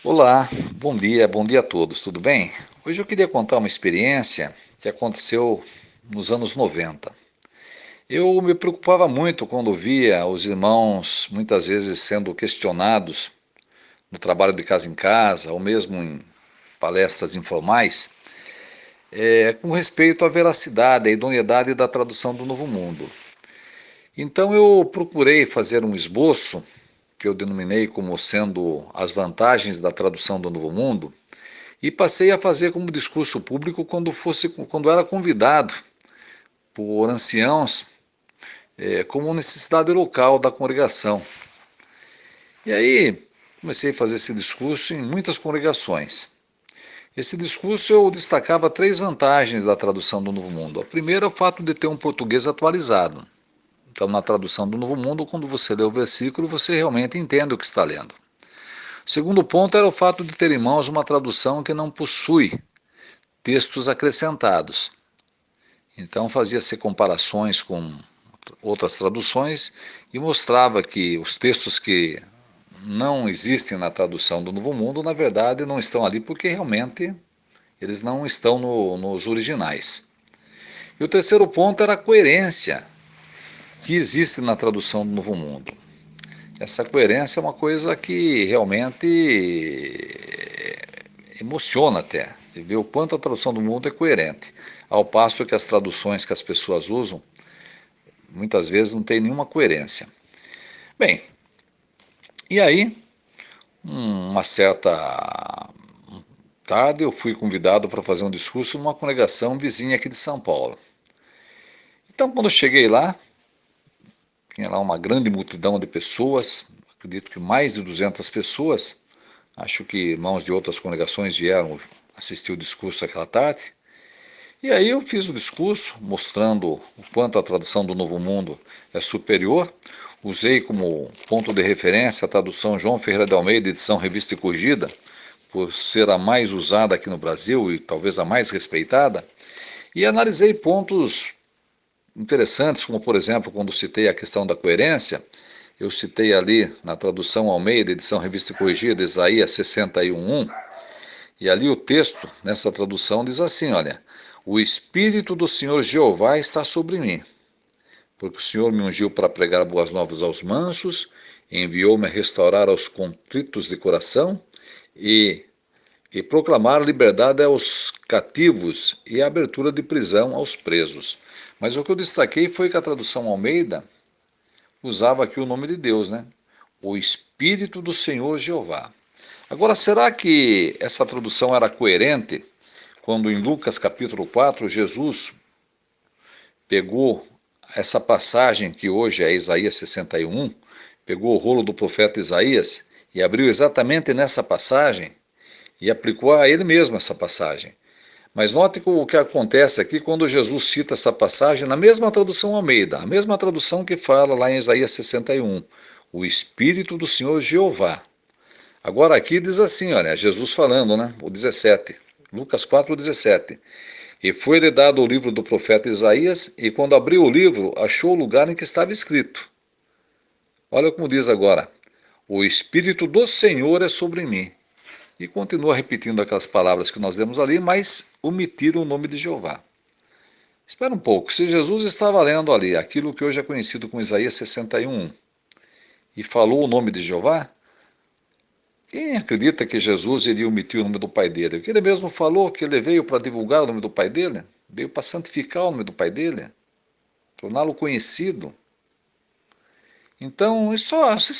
Olá, bom dia a todos, tudo bem? Hoje eu queria contar uma experiência que aconteceu nos anos 90. Eu me preocupava muito quando via os irmãos muitas vezes sendo questionados no trabalho de casa em casa, ou mesmo em palestras informais, com respeito à veracidade, à idoneidade da tradução do Novo Mundo. Então eu procurei fazer um esboço, que eu denominei como sendo as vantagens da tradução do Novo Mundo, e passei a fazer como discurso público quando era convidado por anciãos, como necessidade local da congregação. E aí comecei a fazer esse discurso em muitas congregações. Esse discurso eu destacava três vantagens da tradução do Novo Mundo. A primeira é o fato de ter um português atualizado. Então, na tradução do Novo Mundo, quando você lê o versículo, você realmente entende o que está lendo. O segundo ponto era o fato de ter em mãos uma tradução que não possui textos acrescentados. Então fazia-se comparações com outras traduções e mostrava que os textos que não existem na tradução do Novo Mundo, na verdade, não estão ali porque realmente eles não estão nos originais. E o terceiro ponto era a coerência que existe na tradução do Novo Mundo. Essa coerência é uma coisa que realmente emociona até, de ver o quanto a tradução do mundo é coerente, ao passo que as traduções que as pessoas usam muitas vezes não tem nenhuma coerência. Bem, e aí, uma certa tarde, eu fui convidado para fazer um discurso numa congregação vizinha aqui de São Paulo. Então, quando eu cheguei lá, tinha lá uma grande multidão de pessoas, acredito que mais de 200 pessoas, acho que irmãos de outras congregações vieram assistir o discurso aquela tarde. E aí eu fiz o discurso mostrando o quanto a tradução do Novo Mundo é superior. Usei como ponto de referência a tradução João Ferreira de Almeida, edição Revista e Corrigida, por ser a mais usada aqui no Brasil e talvez a mais respeitada. E analisei pontos interessantes, como por exemplo, quando citei a questão da coerência, eu citei ali na tradução Almeida, edição Revista e Corrigida, Isaías 61:1, e ali o texto, nessa tradução, diz assim, olha, o Espírito do Senhor Jeová está sobre mim, porque o Senhor me ungiu para pregar boas novas aos mansos, enviou-me a restaurar aos contritos de coração e, e proclamar liberdade aos cativos e a abertura de prisão aos presos. Mas o que eu destaquei foi que a tradução Almeida usava aqui o nome de Deus, né? O Espírito do Senhor Jeová. Agora, será que essa tradução era coerente quando em Lucas capítulo 4 Jesus pegou essa passagem que hoje é Isaías 61, pegou o rolo do profeta Isaías e abriu exatamente nessa passagem e aplicou a ele mesmo essa passagem? Mas note o que acontece aqui quando Jesus cita essa passagem na mesma tradução Almeida, a mesma tradução que fala lá em Isaías 61, o Espírito do Senhor Jeová. Agora aqui diz assim, olha, Jesus falando, né? O 17, Lucas 4:17. E foi-lhe dado o livro do profeta Isaías, e quando abriu o livro, achou o lugar em que estava escrito. Olha como diz agora, o Espírito do Senhor é sobre mim. E continua repetindo aquelas palavras que nós lemos ali, mas omitiram o nome de Jeová. Espera um pouco, se Jesus estava lendo ali aquilo que hoje é conhecido como Isaías 61, e falou o nome de Jeová, quem acredita que Jesus iria omitir o nome do pai dele? Porque ele mesmo falou que ele veio para divulgar o nome do pai dele, veio para santificar o nome do pai dele, torná-lo conhecido. Então, isso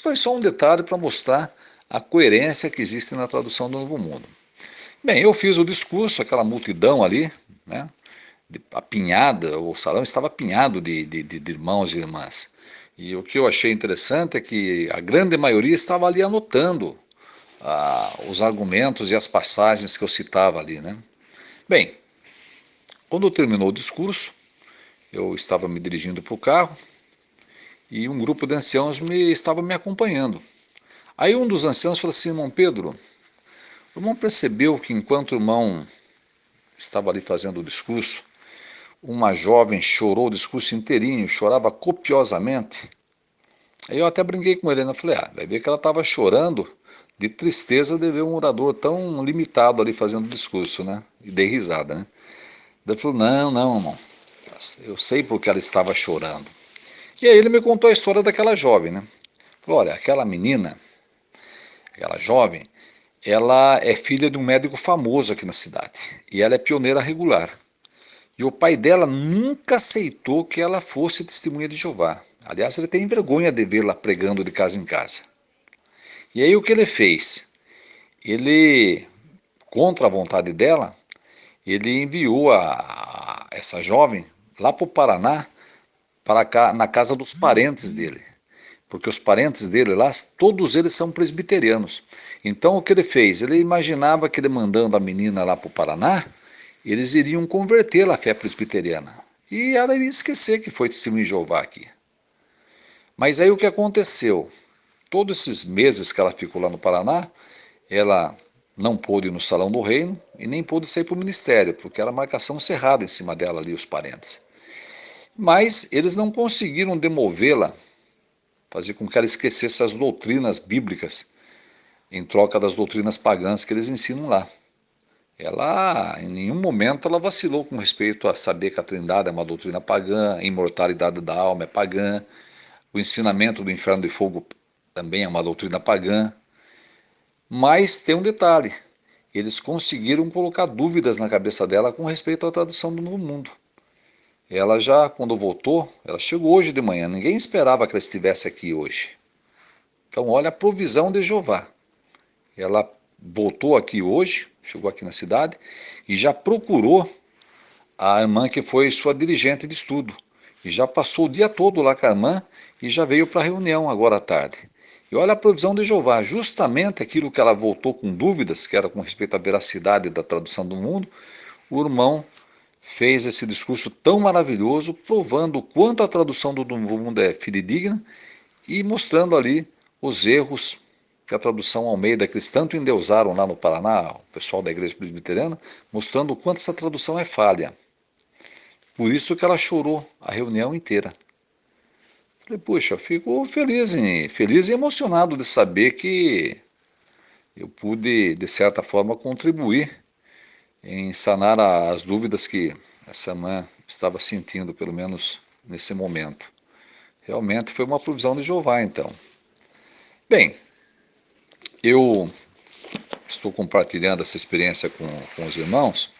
foi só um detalhe para mostrar a coerência que existe na tradução do Novo Mundo. Bem, eu fiz o discurso, aquela multidão ali, né, apinhada, o salão estava apinhado de irmãos e irmãs. E o que eu achei interessante é que a grande maioria estava ali anotando os argumentos e as passagens que eu citava ali, né? Bem, quando terminou o discurso, eu estava me dirigindo para o carro e um grupo de anciãos estava me acompanhando. Aí um dos anciãos falou assim, irmão Pedro, o irmão percebeu que enquanto o irmão estava ali fazendo o discurso, uma jovem chorou o discurso inteirinho, chorava copiosamente. Aí eu até brinquei com ele, né? Falei, vai ver que ela estava chorando de tristeza de ver um orador tão limitado ali fazendo discurso, né? E dei risada, né? Daí ele falou, não, não, irmão, eu sei porque ela estava chorando. E aí ele me contou a história daquela jovem, né? Falou, olha, aquela menina, aquela jovem, ela é filha de um médico famoso aqui na cidade. E ela é pioneira regular. E o pai dela nunca aceitou que ela fosse testemunha de Jeová. Aliás, ele tem vergonha de vê-la pregando de casa em casa. E aí o que ele fez? Ele, contra a vontade dela, ele enviou essa jovem lá para o Paraná, na casa dos parentes dele. Porque os parentes dele lá, todos eles são presbiterianos. Então o que ele fez? Ele imaginava que ele mandando a menina lá para o Paraná, eles iriam convertê-la à fé presbiteriana. E ela iria esquecer que foi testemunho de Jeová aqui. Mas aí o que aconteceu? Todos esses meses que ela ficou lá no Paraná, ela não pôde ir no Salão do Reino e nem pôde sair para o ministério, porque era marcação cerrada em cima dela ali, os parentes. Mas eles não conseguiram demovê-la, fazer com que ela esquecesse as doutrinas bíblicas, em troca das doutrinas pagãs que eles ensinam lá. Ela, em nenhum momento, ela vacilou com respeito a saber que a Trindade é uma doutrina pagã, a imortalidade da alma é pagã, o ensinamento do inferno de fogo também é uma doutrina pagã. Mas tem um detalhe, eles conseguiram colocar dúvidas na cabeça dela com respeito à tradução do Novo Mundo. Ela já, quando voltou, ela chegou hoje de manhã, ninguém esperava que ela estivesse aqui hoje. Então olha a provisão de Jeová. Ela voltou aqui hoje, chegou aqui na cidade, e já procurou a irmã que foi sua dirigente de estudo. E já passou o dia todo lá com a irmã e já veio para a reunião agora à tarde. E olha a provisão de Jeová, justamente aquilo que ela voltou com dúvidas, que era com respeito à veracidade da tradução do mundo, o irmão fez esse discurso tão maravilhoso, provando o quanto a tradução do Novo Mundo é fidedigna e mostrando ali os erros que a tradução Almeida, que eles tanto endeusaram lá no Paraná, o pessoal da igreja presbiteriana, mostrando o quanto essa tradução é falha. Por isso que ela chorou a reunião inteira. Falei, puxa, fico feliz e emocionado de saber que eu pude, de certa forma, contribuir em sanar as dúvidas que essa irmã estava sentindo, pelo menos nesse momento. Realmente foi uma provisão de Jeová, então. Bem, eu estou compartilhando essa experiência com os irmãos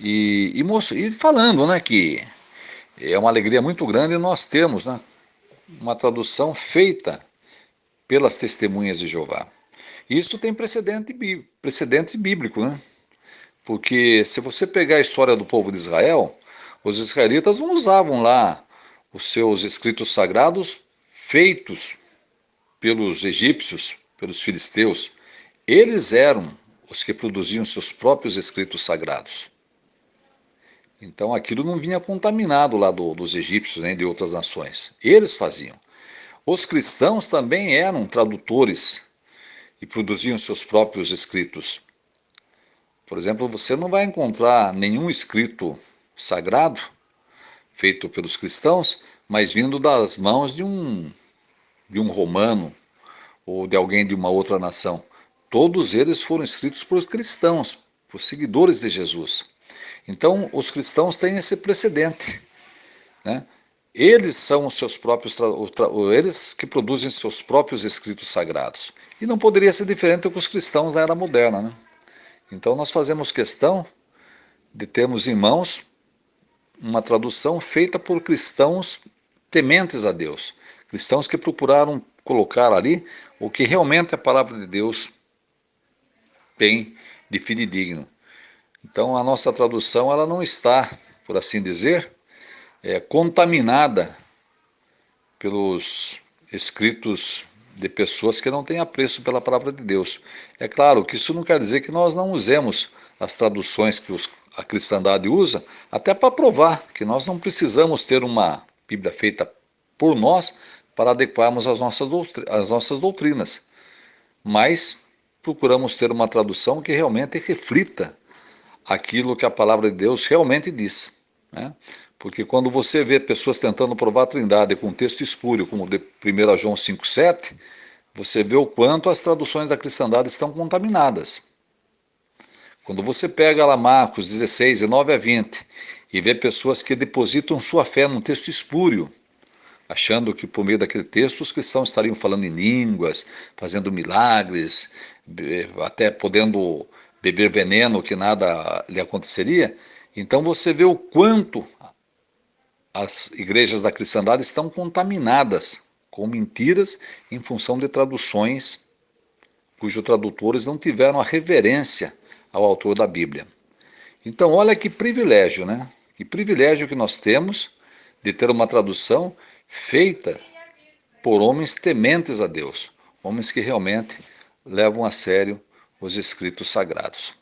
e falando, né, que é uma alegria muito grande nós termos, né, uma tradução feita pelas testemunhas de Jeová. Isso tem precedente bíblico, né? Porque se você pegar a história do povo de Israel, os israelitas não usavam lá os seus escritos sagrados feitos pelos egípcios, pelos filisteus. Eles eram os que produziam seus próprios escritos sagrados. Então aquilo não vinha contaminado lá dos egípcios nem de outras nações. Eles faziam. Os cristãos também eram tradutores e produziam seus próprios escritos. Por exemplo, você não vai encontrar nenhum escrito sagrado feito pelos cristãos, mas vindo das mãos de um romano ou de alguém de uma outra nação. Todos eles foram escritos por cristãos, por seguidores de Jesus. Então, os cristãos têm esse precedente, né? Eles são os seus próprios, eles que produzem seus próprios escritos sagrados. E não poderia ser diferente com os cristãos da era moderna, né? Então nós fazemos questão de termos em mãos uma tradução feita por cristãos tementes a Deus. Cristãos que procuraram colocar ali o que realmente a palavra de Deus tem de fidedigno. Então a nossa tradução ela não está, por assim dizer, contaminada pelos escritos de pessoas que não têm apreço pela palavra de Deus. É claro que isso não quer dizer que nós não usemos as traduções que a cristandade usa, até para provar que nós não precisamos ter uma Bíblia feita por nós para adequarmos as nossas doutrinas. Mas procuramos ter uma tradução que realmente reflita aquilo que a palavra de Deus realmente diz, né? Porque quando você vê pessoas tentando provar a Trindade com um texto espúrio, como de 1 João 5,7, você vê o quanto as traduções da cristandade estão contaminadas. Quando você pega lá Marcos 16, de 9 a 20, e vê pessoas que depositam sua fé num texto espúrio, achando que por meio daquele texto os cristãos estariam falando em línguas, fazendo milagres, até podendo beber veneno que nada lhe aconteceria, então você vê o quanto as igrejas da cristandade estão contaminadas com mentiras em função de traduções cujos tradutores não tiveram a reverência ao autor da Bíblia. Então olha que privilégio, né? Que privilégio que nós temos de ter uma tradução feita por homens tementes a Deus, homens que realmente levam a sério os escritos sagrados.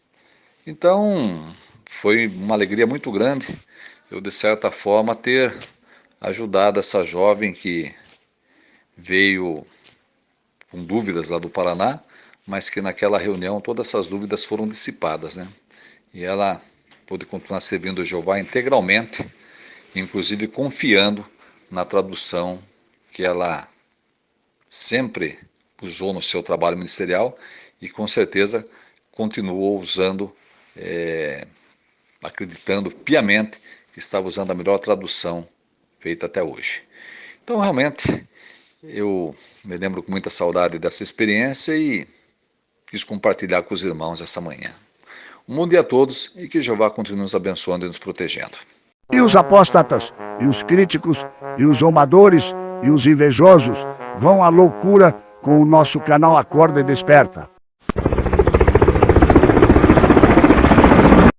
Então, foi uma alegria muito grande eu, de certa forma, ter ajudado essa jovem que veio com dúvidas lá do Paraná, mas que naquela reunião todas essas dúvidas foram dissipadas, né? E ela pôde continuar servindo a Jeová integralmente, inclusive confiando na tradução que ela sempre usou no seu trabalho ministerial e com certeza continuou usando, acreditando piamente que estava usando a melhor tradução feita até hoje. Então realmente eu me lembro com muita saudade dessa experiência e quis compartilhar com os irmãos essa manhã. Um bom dia a todos e que Jeová continue nos abençoando e nos protegendo. E os apóstatas, e os críticos, e os zombadores, e os invejosos vão à loucura com o nosso canal Acorda e Desperta.